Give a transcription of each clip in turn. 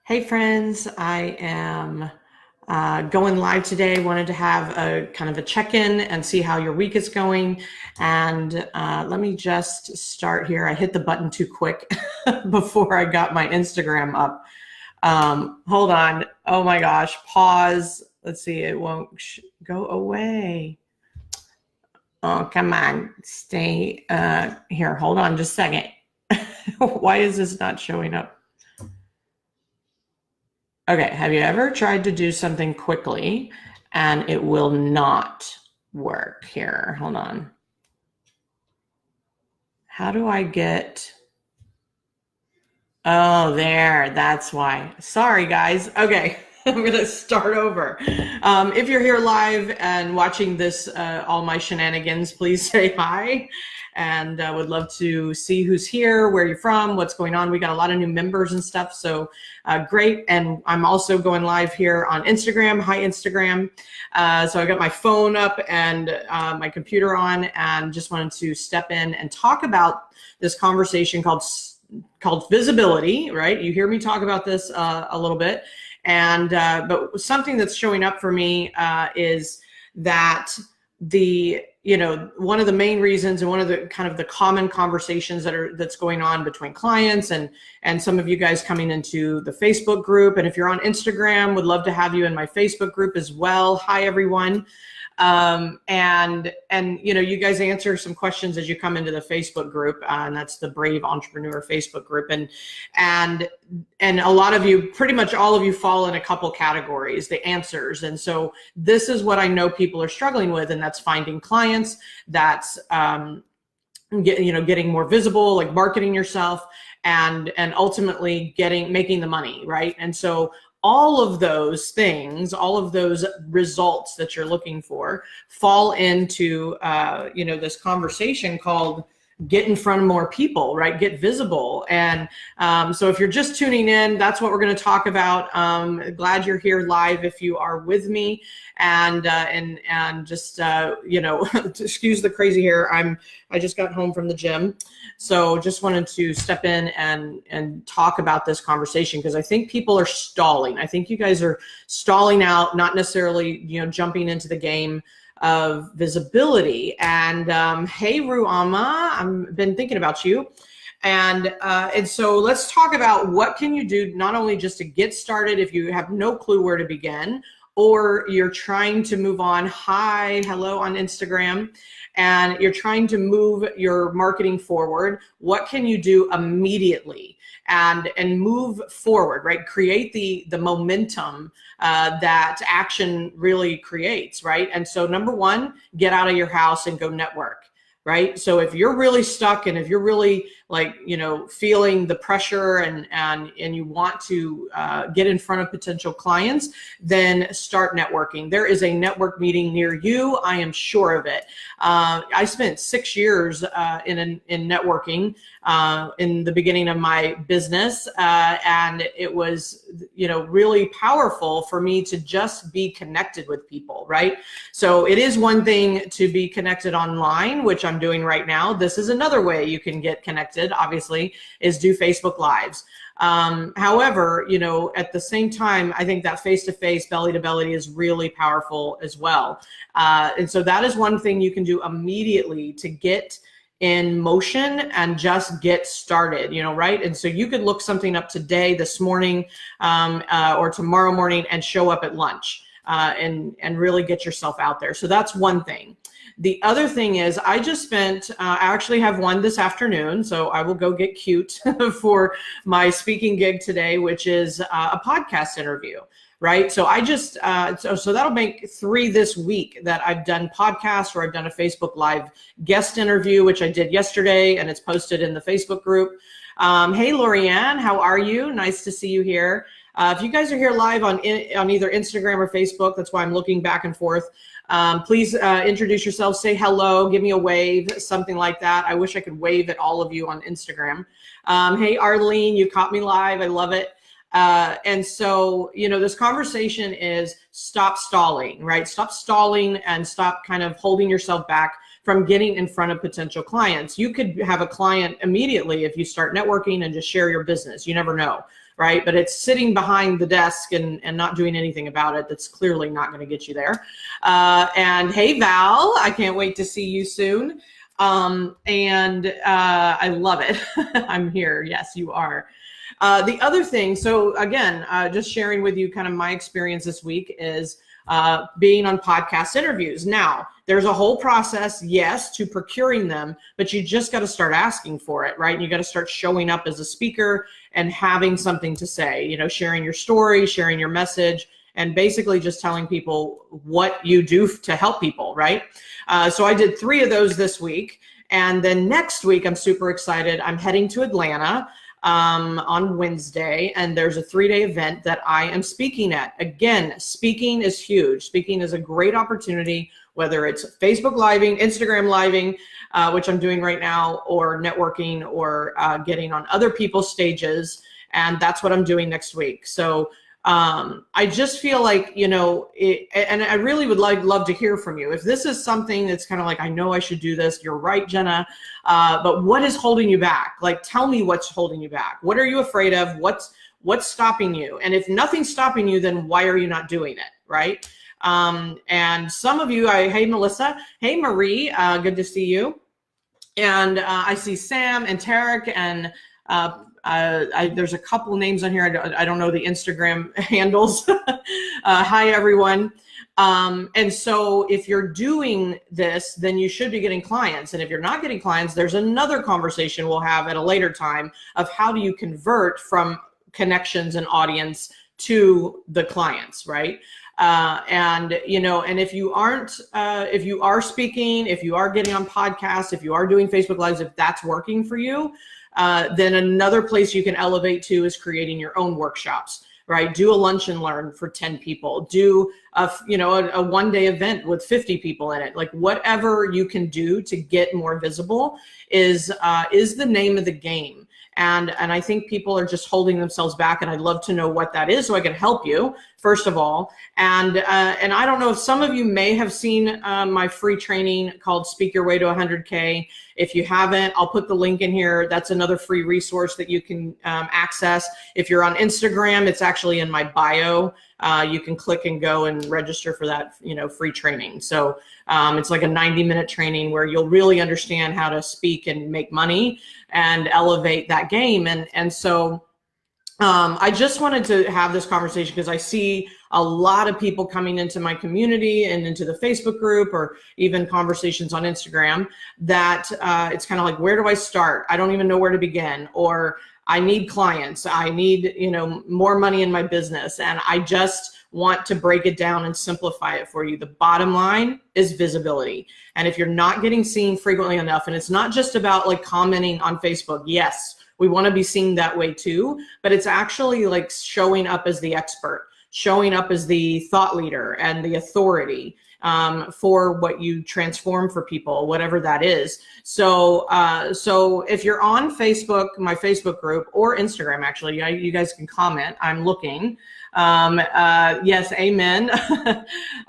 Hey friends, I am going live today. Wanted to have a kind of a check-in and see how your week is going. And let me just start here. I hit the button too quick before I got my Instagram up. Hold on. Oh my gosh, pause. Let's see, it won't go away. Oh, come on, stay here. Hold on just a second. Why is this not showing up? Okay, have you ever tried to do something quickly and it will not work? Here, hold on. How do I get... Oh, there, that's why. Sorry, guys. Okay, I'm going to start over. If you're here live and watching this, all my shenanigans, please say hi. And I would love to see who's here, where you're from, what's going on. We got a lot of new members and stuff, so great. And I'm also going live here on Instagram. Hi, Instagram. So I got my phone up and my computer on, and just wanted to step in and talk about this conversation called visibility, right? You hear me talk about this a little bit. And but something that's showing up for me is that one of the main reasons and one of the kind of the common conversations that's going on between clients and some of you guys coming into the Facebook group. And if you're on Instagram, would love to have you in my Facebook group as well. Hi, everyone. And you guys answer some questions as you come into the Facebook group, and that's the Brave Entrepreneur Facebook group. And a lot of you, pretty much all of you, fall in a couple categories, the answers. And so this is what I know people are struggling with, and that's finding clients, that's getting more visible, like marketing yourself, and ultimately making the money, right? And so all of those things, all of those results that you're looking for fall into, this conversation called get in front of more people, right? Get visible. And so if you're just tuning in, that's what we're going to talk about. Glad you're here live if you are with me. And just, excuse the crazy hair. I just got home from the gym. So just wanted to step in and talk about this conversation, because I think people are stalling. I think you guys are stalling out, not necessarily, jumping into the game of visibility. And hey, Ruama, I've been thinking about you. And so let's talk about what can you do, not only just to get started if you have no clue where to begin, or you're trying to move on. Hi, hello on Instagram. And you're trying to move your marketing forward. What can you do immediately and move forward, right? Create the momentum that action really creates, right? And so number one, get out of your house and go network, right? So if you're really stuck and if you're really feeling the pressure and you want to get in front of potential clients, then start networking. There is a network meeting near you. I am sure of it. I spent 6 years in networking in the beginning of my business, and it was really powerful for me to just be connected with people, right? So it is one thing to be connected online, which I'm doing right now. This is another way you can get connected, obviously, is do Facebook Lives. However, at the same time, I think that face-to-face, belly-to-belly is really powerful as well. And so that is one thing you can do immediately to get in motion and just get started, right? And so you could look something up today, this morning, or tomorrow morning, and show up at lunch and really get yourself out there. So that's one thing. The other thing is I actually have one this afternoon, so I will go get cute for my speaking gig today, which is a podcast interview, right? So so that'll make 3 this week that I've done podcasts, or I've done a Facebook Live guest interview, which I did yesterday, and it's posted in the Facebook group. Hey, Lorianne, how are you? Nice to see you here. If you guys are here live on either Instagram or Facebook, that's why I'm looking back and forth. Please introduce yourself, say hello, give me a wave, something like that. I wish I could wave at all of you on Instagram. Hey, Arlene, you caught me live. I love it. And so, this conversation is stop stalling, right? Stop stalling and stop kind of holding yourself back from getting in front of potential clients. You could have a client immediately if you start networking and just share your business. You never know. right? But it's sitting behind the desk and not doing anything about it. That's clearly not going to get you there. And hey, Val, I can't wait to see you soon. I love it. I'm here. Yes, you are. The other thing, so again, just sharing with you kind of my experience this week is being on podcast interviews. Now, there's a whole process, yes, to procuring them, but you just got to start asking for it, right? And you got to start showing up as a speaker and having something to say, you know, sharing your story, sharing your message, and basically just telling people what you do to help people, right? So I did 3 of those this week. And then next week, I'm super excited. I'm heading to Atlanta on Wednesday, and there's a 3-day event that I am speaking at. Again, speaking is huge. Speaking is a great opportunity, whether it's Facebook Living, Instagram Living, which I'm doing right now, or networking, or getting on other people's stages. And that's what I'm doing next week. So I just feel like, you know, and I really would love to hear from you. If this is something that's kind of like, I know I should do this, you're right, Jena, but what is holding you back? Like, tell me what's holding you back. What are you afraid of? What's stopping you? And if nothing's stopping you, then why are you not doing it, right? And some of you, hey, Melissa, hey, Marie, good to see you. And I see Sam and Tarek and there's a couple names on here. I don't know the Instagram handles. Hi, everyone. And so if you're doing this, then you should be getting clients. And if you're not getting clients, there's another conversation we'll have at a later time of how do you convert from connections and audience to the clients, right? And, you know, and if you aren't, if you are speaking, if you are getting on podcasts, if you are doing Facebook Lives, if that's working for you, then another place you can elevate to is creating your own workshops, right? Do a lunch and learn for 10 people. Do a 1-day event with 50 people in it. Like, whatever you can do to get more visible is the name of the game. And I think people are just holding themselves back, and I'd love to know what that is so I can help you, first of all. And I don't know if some of you may have seen my free training called Speak Your Way to 100K. If you haven't, I'll put the link in here. That's another free resource that you can access. If you're on Instagram, it's actually in my bio. You can click and go and register for that, you know, free training. So it's like a 90-minute training where you'll really understand how to speak and make money and elevate that game. And so I just wanted to have this conversation because I see a lot of people coming into my community and into the Facebook group, or even conversations on Instagram, that it's kind of like, where do I start? I don't even know where to begin. Or I need clients. I need, you know, more money in my business. And I just want to break it down and simplify it for you. The bottom line is visibility. And if you're not getting seen frequently enough, and it's not just about like commenting on Facebook, yes, we want to be seen that way too, but it's actually like showing up as the expert, showing up as the thought leader and the authority for what you transform for people, whatever that is. So if you're on Facebook, my Facebook group, or Instagram, actually, you guys can comment. I'm looking. Yes, amen.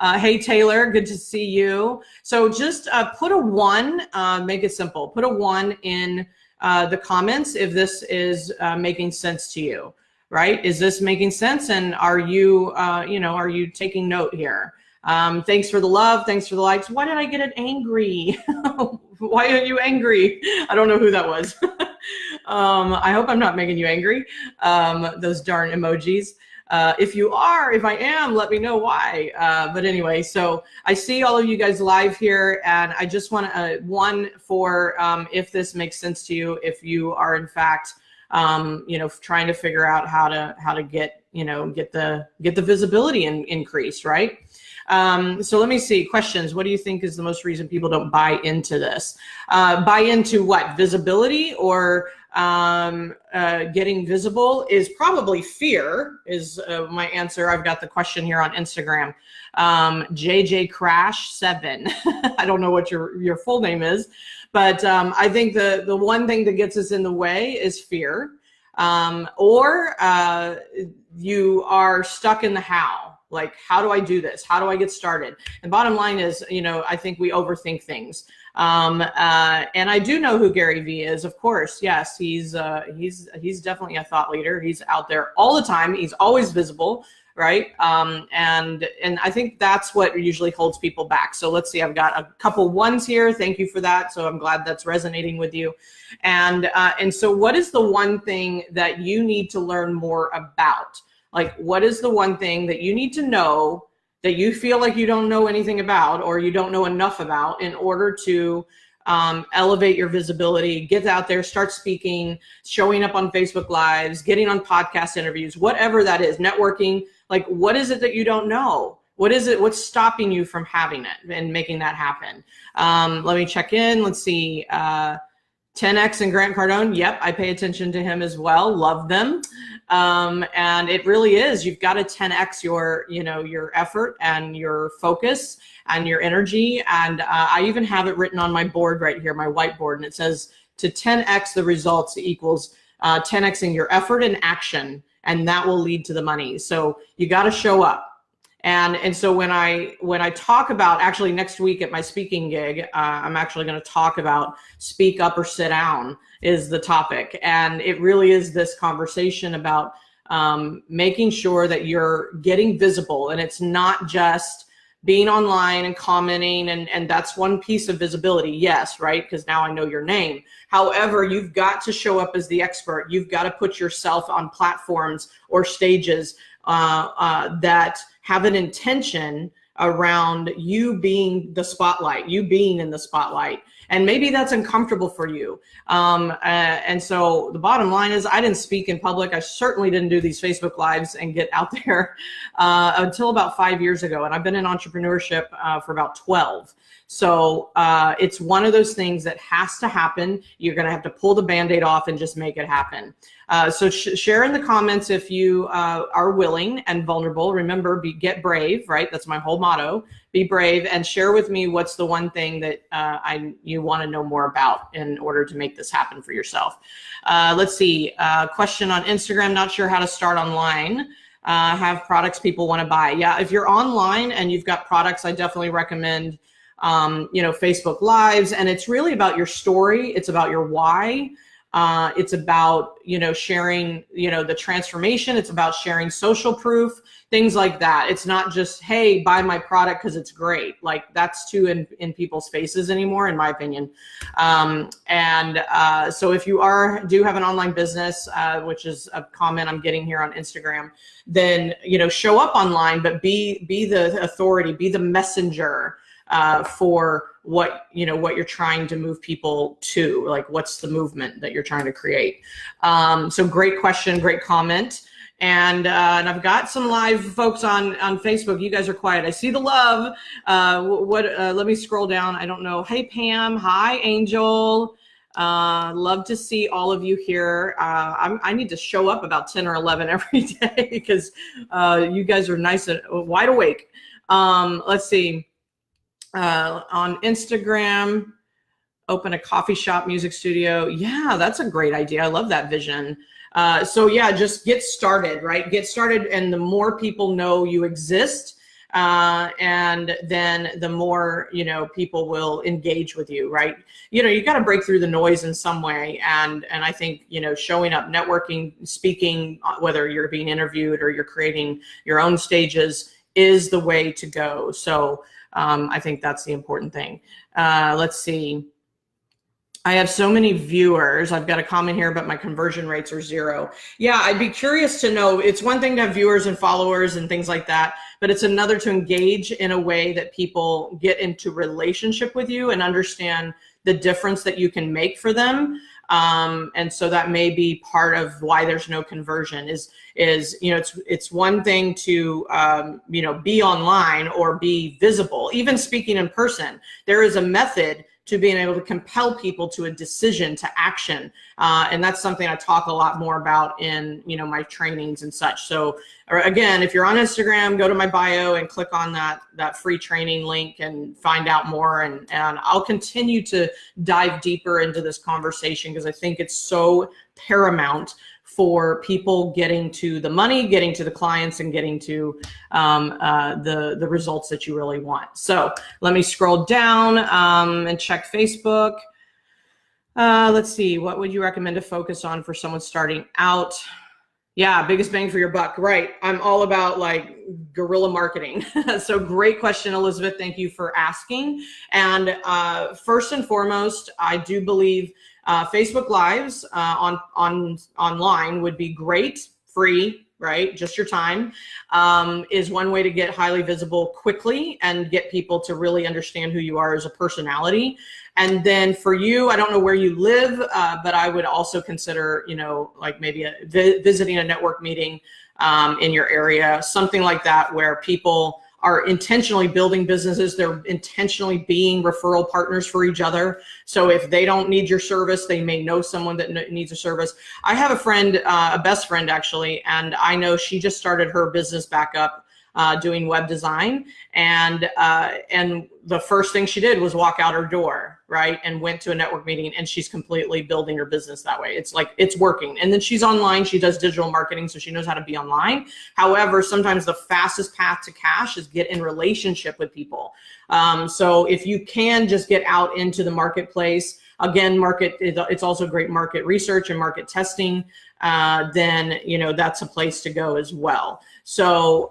Hey, Taylor, good to see you. So just put a 1, make it simple. Put a 1 in the comments if this is making sense to you, right? Is this making sense? And are you, are you taking note here? Thanks for the love. Thanks for the likes. Why did I get it angry? Why are you angry? I don't know who that was. I hope I'm not making you angry. Those darn emojis. If I am, let me know why. But anyway, so I see all of you guys live here, and I just want one for if this makes sense to you, if you are in fact, trying to figure out how to get the visibility increased, right? So let me see, questions. What do you think is the most reason people don't buy into this? Buy into what? Visibility, or getting visible is probably fear is my answer. I've got the question here on Instagram. JJ Crash 7. I don't know what your full name is, but I think the one thing that gets us in the way is fear, or you are stuck in the how. Like, how do I do this? How do I get started? And bottom line is, I think we overthink things. And I do know who Gary Vee is, of course. Yes, he's definitely a thought leader. He's out there all the time. He's always visible, right? And I think that's what usually holds people back. So let's see, I've got a couple ones here. Thank you for that. So I'm glad that's resonating with you. And so what is the one thing that you need to learn more about? Like, what is the one thing that you need to know that you feel like you don't know anything about, or you don't know enough about, in order to elevate your visibility, get out there, start speaking, showing up on Facebook Lives, getting on podcast interviews, whatever that is, networking? Like, what is it that you don't know? What is it? What's stopping you from having it and making that happen? Let me check in. Let's see. 10X and Grant Cardone. Yep, I pay attention to him as well. Love them. And it really is. You've got to 10X your effort and your focus and your energy. And I even have it written on my board right here, my whiteboard, and it says to 10X the results equals 10Xing your effort and action, and that will lead to the money. So you got to show up. And so when I talk about, actually next week at my speaking gig, I'm actually going to talk about speak up or sit down is the topic. And it really is this conversation about making sure that you're getting visible. And it's not just being online and commenting, and that's one piece of visibility, yes, right? Because now I know your name. However, you've got to show up as the expert. You've got to put yourself on platforms or stages that have an intention around you being the spotlight, you being in the spotlight. And maybe that's uncomfortable for you. And so the bottom line is, I didn't speak in public. I certainly didn't do these Facebook Lives and get out there until about 5 years ago. And I've been in entrepreneurship for about 12. So it's one of those things that has to happen. You're going to have to pull the Band-Aid off and just make it happen. So share in the comments if you are willing and vulnerable. Remember, get brave, right? That's my whole motto. Be brave, and share with me what's the one thing that you want to know more about in order to make this happen for yourself. Let's see. Question on Instagram. Not sure how to start online. Have products people want to buy. Yeah, if you're online and you've got products, I definitely recommend Facebook Lives. And it's really about your story. It's about your why. It's about, sharing, the transformation. It's about sharing social proof, things like that. It's not just, hey, buy my product because it's great. Like, that's too in people's faces anymore, in my opinion. So if you do have an online business, which is a comment I'm getting here on Instagram, then, show up online, but be the authority, be the messenger for what you're trying to move people to, like, what's the movement that you're trying to create. So great question, great comment. And I've got some live folks on Facebook. You guys are quiet. I see the love. Let me scroll down. I don't know. Hey, Pam. Hi, Angel. Love to see all of you here. I need to show up about 10 or 11 every day because you guys are nice and wide awake. Let's see. On Instagram, open a coffee shop, music studio. Yeah, that's a great idea. I love that vision. So yeah, just get started, right? Get started, and the more people know you exist, and then the more, people will engage with you, right? You got to break through the noise in some way. And I think, showing up, networking, speaking, whether you're being interviewed or you're creating your own stages, is the way to go. So I think that's the important thing. Let's see. I have so many viewers. I've got a comment here, but my conversion rates are 0. Yeah, I'd be curious to know. It's one thing to have viewers and followers and things like that, but it's another to engage in a way that people get into relationship with you and understand the difference that you can make for them. And so that may be part of why there's no conversion is, it's one thing to, be online or be visible, even speaking in person. There is a method to being able to compel people to a decision, to action. And that's something I talk a lot more about in, my trainings and such. So again, if you're on Instagram, go to my bio and click on that free training link and find out more. And I'll continue to dive deeper into this conversation because I think it's so paramount for people getting to the money, getting to the clients, and getting to the results that you really want. So let me scroll down and check Facebook. Let's see, what would you recommend to focus on for someone starting out? Yeah, biggest bang for your buck, right? I'm all about like guerrilla marketing. So great question, Elizabeth. Thank you for asking. And first and foremost, I do believe Facebook Lives online would be great, free, right? Just your time is one way to get highly visible quickly and get people to really understand who you are as a personality. And then for you, I don't know where you live, but I would also consider, you know, like maybe visiting a network meeting in your area, something like that, where people are intentionally building businesses. They're intentionally being referral partners for each other. So if they don't need your service, they may know someone that needs a service. I have a friend, a best friend actually, and I know she just started her business back up doing web design. And the first thing she did was walk out her door, right? And went to a network meeting, and she's completely building her business that way. It's like, it's working. And then she's online, she does digital marketing, so she knows how to be online. However, sometimes the fastest path to cash is get in relationship with people. So if you can just get out into the marketplace, again, it's also great market research and market testing, then, you know, that's a place to go as well. So,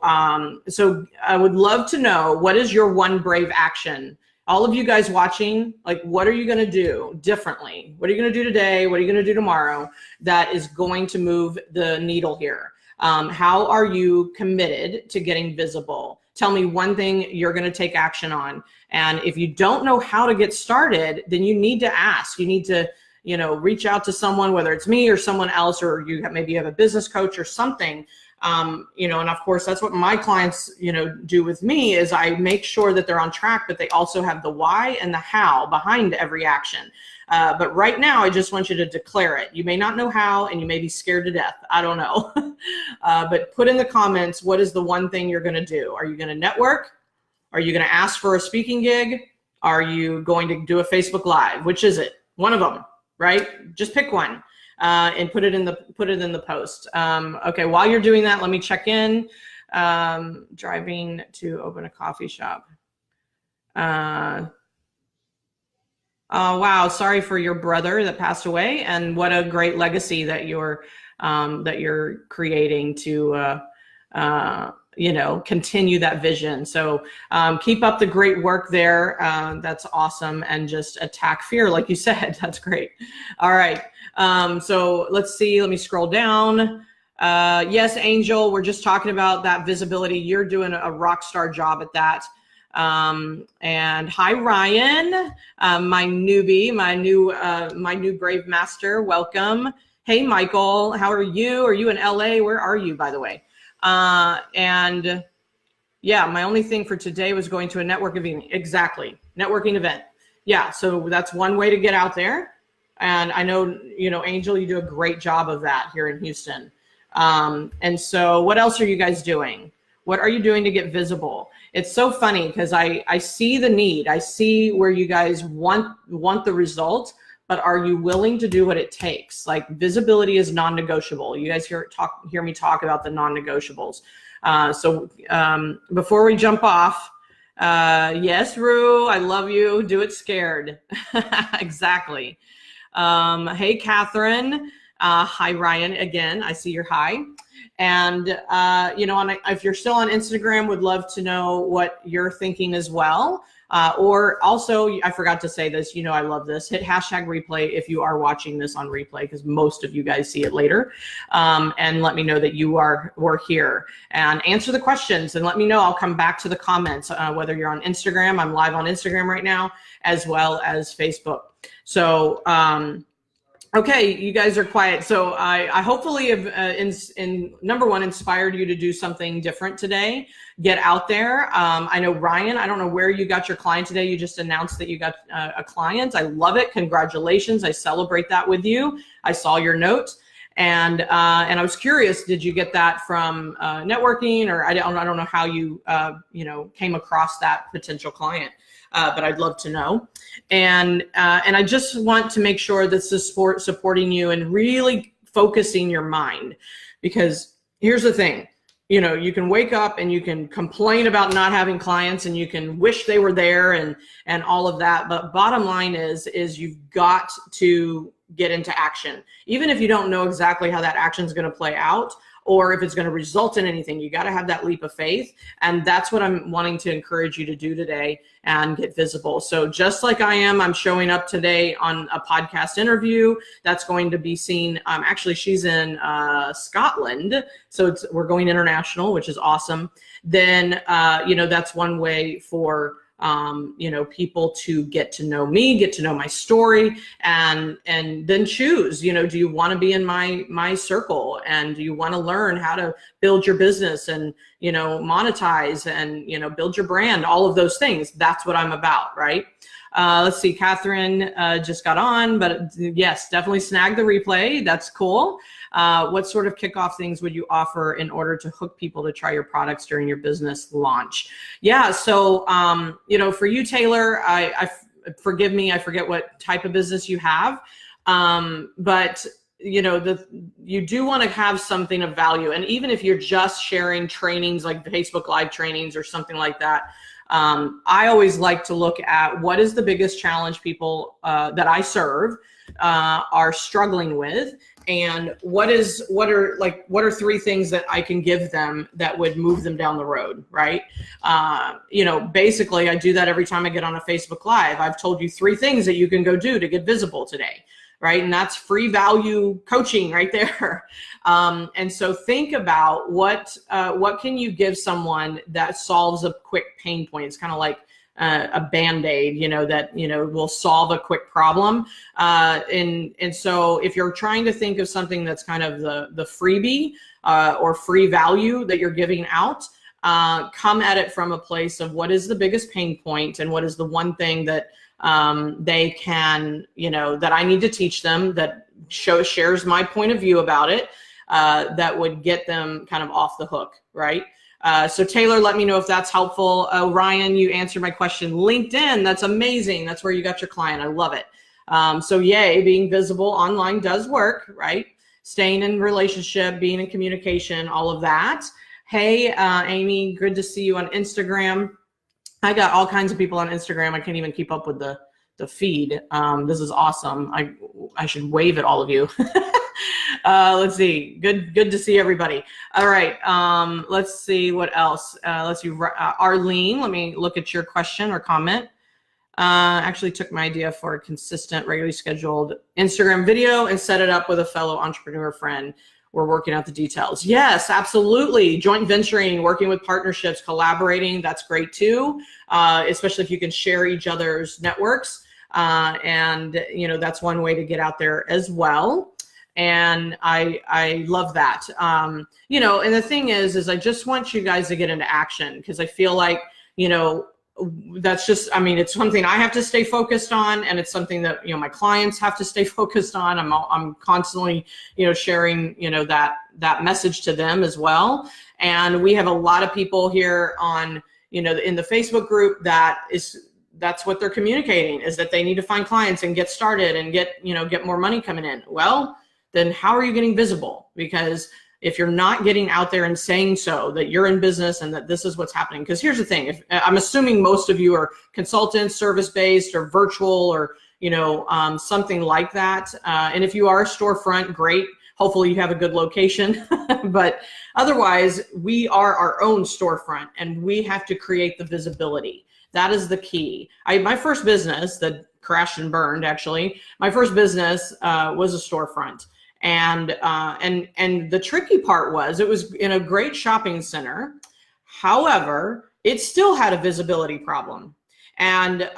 so I would love to know, what is your one brave action? All of you guys watching, like, what are you going to do differently? What are you going to do today? What are you going to do tomorrow that is going to move the needle here? How are you committed to getting visible? Tell me one thing you're going to take action on. And if you don't know how to get started, then you need to ask. You need to, you know, reach out to someone, whether it's me or someone else, or maybe you have a business coach or something. You know, and of course, that's what my clients, you know, do with me, is I make sure that they're on track, but they also have the why and the how behind every action. But right now, I just want you to declare it. You may not know how, and you may be scared to death. I don't know. But put in the comments, what is the one thing you're going to do? Are you going to network? Are you going to ask for a speaking gig? Are you going to do a Facebook Live? Which is it? One of them, right? Just pick one. And put it in the post. Okay, while you're doing that, let me check in. Driving to open a coffee shop. Oh wow, sorry for your brother that passed away, and what a great legacy that you're creating to you know, continue that vision. So keep up the great work there. That's awesome. And just attack fear, like you said. That's great. All right. So let's see. Let me scroll down. Yes, Angel, we're just talking about that visibility. You're doing a rock star job at that. And hi, Ryan, my newbie, my new brave master. Welcome. Hey, Michael, how are you? Are you in LA? Where are you, by the way? And yeah, my only thing for today was going to a networking event. Exactly. Networking event. Yeah. So that's one way to get out there. And I know, you know, Angel, you do a great job of that here in Houston. And so what else are you guys doing? What are you doing to get visible? It's so funny because I see the need. I see where you guys want the result, but are you willing to do what it takes? Like, visibility is non-negotiable. You guys hear me talk about the non-negotiables. So before we jump off, yes, Rue, I love you. Do it scared. Exactly. Hey, Catherine. Hi, Ryan. Again, I see your hi. And, you know, if you're still on Instagram, would love to know what you're thinking as well. Or also, I forgot to say this, you know, I love this, hit hashtag replay if you are watching this on replay, because most of you guys see it later, and let me know that we're here, and answer the questions and let me know. I'll come back to the comments, whether you're on Instagram. I'm live on Instagram right now, as well as Facebook. So, okay, you guys are quiet. So I hopefully have, number one, inspired you to do something different today. Get out there. I know, Ryan, I don't know where you got your client today. You just announced that you got a client. I love it. Congratulations. I celebrate that with you. I saw your note. And I was curious, did you get that from networking, or I don't know how you, you know, came across that potential client. But I'd love to know. And I just want to make sure this is supporting you and really focusing your mind. Because here's the thing, you know, you can wake up and you can complain about not having clients and you can wish they were there and all of that. But bottom line is you've got to get into action. Even if you don't know exactly how that action is going to play out, or if it's going to result in anything, you got to have that leap of faith. And that's what I'm wanting to encourage you to do today and get visible. So just like I'm showing up today on a podcast interview that's going to be seen. Actually, she's in Scotland. So we're going international, which is awesome. Then, you know, that's one way for you know, people to get to know me, get to know my story, and then choose, you know, do you want to be in my circle, and do you want to learn how to build your business and, you know, monetize and, you know, build your brand, all of those things. That's what I'm about, right? Let's see, Catherine just got on, but yes, definitely snag the replay. That's cool. What sort of kickoff things would you offer in order to hook people to try your products during your business launch? Yeah, so, you know, for you, Taylor, forgive me, I forget what type of business you have, but you know, you do want to have something of value. And even if you're just sharing trainings like Facebook Live trainings or something like that, I always like to look at what is the biggest challenge people that I serve are struggling with, and what are three things that I can give them that would move them down the road, right? You know, basically I do that every time I get on a Facebook Live. I've told you 3 things that you can go do to get visible today, right? And that's free value coaching right there. And so think about what can you give someone that solves a quick pain point. It's kind of like a Band-Aid, you know, that, you know, will solve a quick problem. And so if you're trying to think of something that's kind of the freebie or free value that you're giving out, come at it from a place of what is the biggest pain point and what is the one thing that they can, you know, that I need to teach them, that shares my point of view about it, that would get them kind of off the hook, right? So Taylor, let me know if that's helpful. Ryan, you answered my question. LinkedIn, that's amazing. That's where you got your client. I love it. So yay, being visible online does work, right? Staying in relationship, being in communication, all of that. Hey, Amy, good to see you on Instagram. I got all kinds of people on Instagram. I can't even keep up with the feed. This is awesome. I should wave at all of you. Let's see. Good to see everybody. All right. Let's see what else. Let's see. Arlene, let me look at your question or comment. Actually took my idea for a consistent, regularly scheduled Instagram video and set it up with a fellow entrepreneur friend. We're working out the details. Yes, absolutely. Joint venturing, working with partnerships, collaborating, that's great too, especially if you can share each other's networks. And, you know, that's one way to get out there as well. And I love that. You know, and the thing is I just want you guys to get into action, because I feel like, you know, that's just, I mean, it's something I have to stay focused on, and it's something that, you know, my clients have to stay focused on. I'm constantly, you know, sharing, you know, that message to them as well. And we have a lot of people here on, you know, in the Facebook group that's what they're communicating, is that they need to find clients and get started and get more money coming in. Well, then how are you getting visible? Because if you're not getting out there and saying so, that you're in business and that this is what's happening. Because here's the thing, I'm assuming most of you are consultants, service-based, or virtual, or, you know, something like that. And if you are a storefront, great. Hopefully you have a good location. But otherwise, we are our own storefront, and we have to create the visibility. That is the key. My first business that crashed and burned, actually, my first business was a storefront. And the tricky part was it was in a great shopping center. However, it still had a visibility problem. And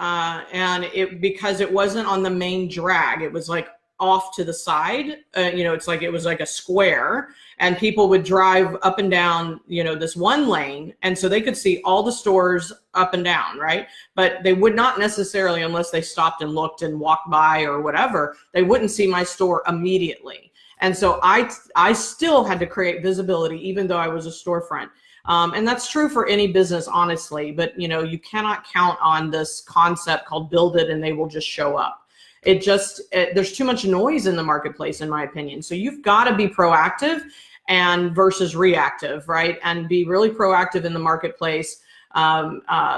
because it wasn't on the main drag, it was like off to the side. You know, it's like, it was like a square, and people would drive up and down, you know, this one lane. And so they could see all the stores up and down, right? But they would not necessarily, unless they stopped and looked and walked by or whatever, they wouldn't see my store immediately. And so I still had to create visibility, even though I was a storefront. And that's true for any business, honestly, but, you know, you cannot count on this concept called build it and they will just show up. There's too much noise in the marketplace, in my opinion. So you've got to be proactive and versus reactive, right? And be really proactive in the marketplace.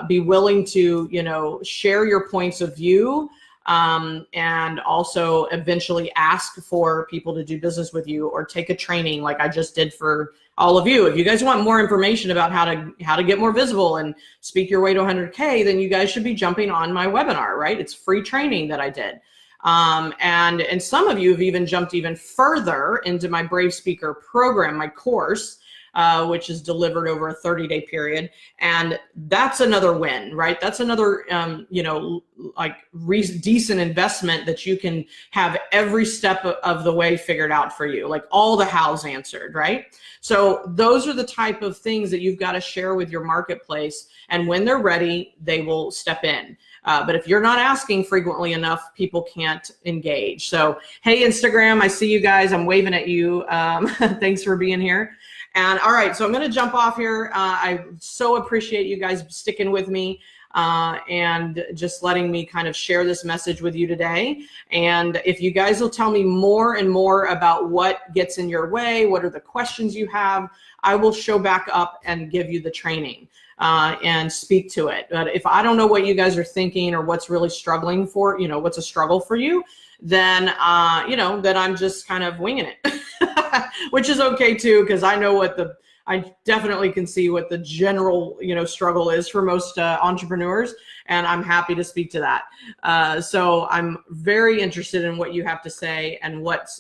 Be willing to, share your points of view, and also eventually ask for people to do business with you or take a training like I just did for all of you. If you guys want more information about how to get more visible and speak your way to 100K, then you guys should be jumping on my webinar, right? It's free training that I did. And some of you have even jumped even further into my Brave Speaker program, my course, which is delivered over a 30-day period. And that's another win, right? That's another, decent investment that you can have every step of the way figured out for you, like all the hows answered, right? So those are the type of things that you've got to share with your marketplace. And when they're ready, they will step in. But if you're not asking frequently enough, people can't engage. So, hey, Instagram, I see you guys. I'm waving at you. Thanks for being here. And all right, so I'm going to jump off here. I so appreciate you guys sticking with me and just letting me kind of share this message with you today. And if you guys will tell me more and more about what gets in your way, what are the questions you have, I will show back up and give you the training and speak to it. But if I don't know what you guys are thinking or what's really struggling for, what's a struggle for you, then, then I'm just kind of winging it, which is okay too, because I know I definitely can see what the general, struggle is for most entrepreneurs, and I'm happy to speak to that. So I'm very interested in what you have to say and what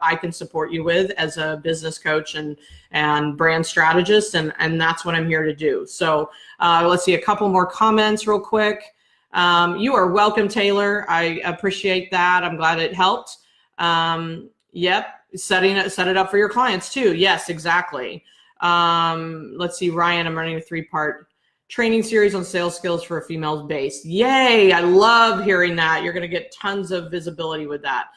I can support you with as a business coach and brand strategist, and that's what I'm here to do. So let's see a couple more comments real quick. You are welcome, Taylor. I appreciate that. I'm glad it helped. Yep, set it up for your clients too. Yes, exactly. Let's see, Ryan, I'm running a 3-part training series on sales skills for a female base. Yay, I love hearing that. You're going to get tons of visibility with that.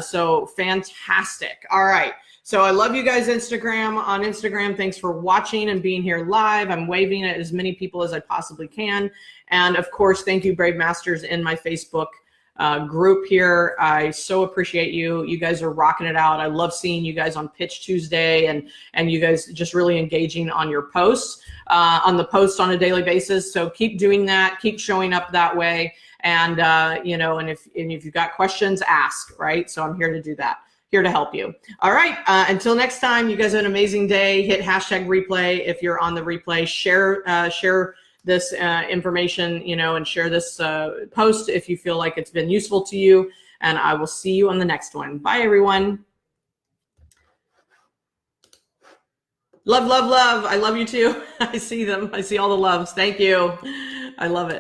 So fantastic. All right. So I love you guys on Instagram. Thanks for watching and being here live. I'm waving at as many people as I possibly can. And of course, thank you, Brave Masters, in my Facebook group here. I so appreciate you. You guys are rocking it out. I love seeing you guys on Pitch Tuesday and you guys just really engaging on your posts, on a daily basis. So keep doing that. Keep showing up that way. And, and if you've got questions, ask, right? So I'm here to do that. Here to help you. All right. Until next time, you guys have an amazing day. Hit #replay if you're on the replay. Share this information, and share this post if you feel like it's been useful to you. And I will see you on the next one. Bye, everyone. Love, love, love. I love you too. I see them. I see all the loves. Thank you. I love it.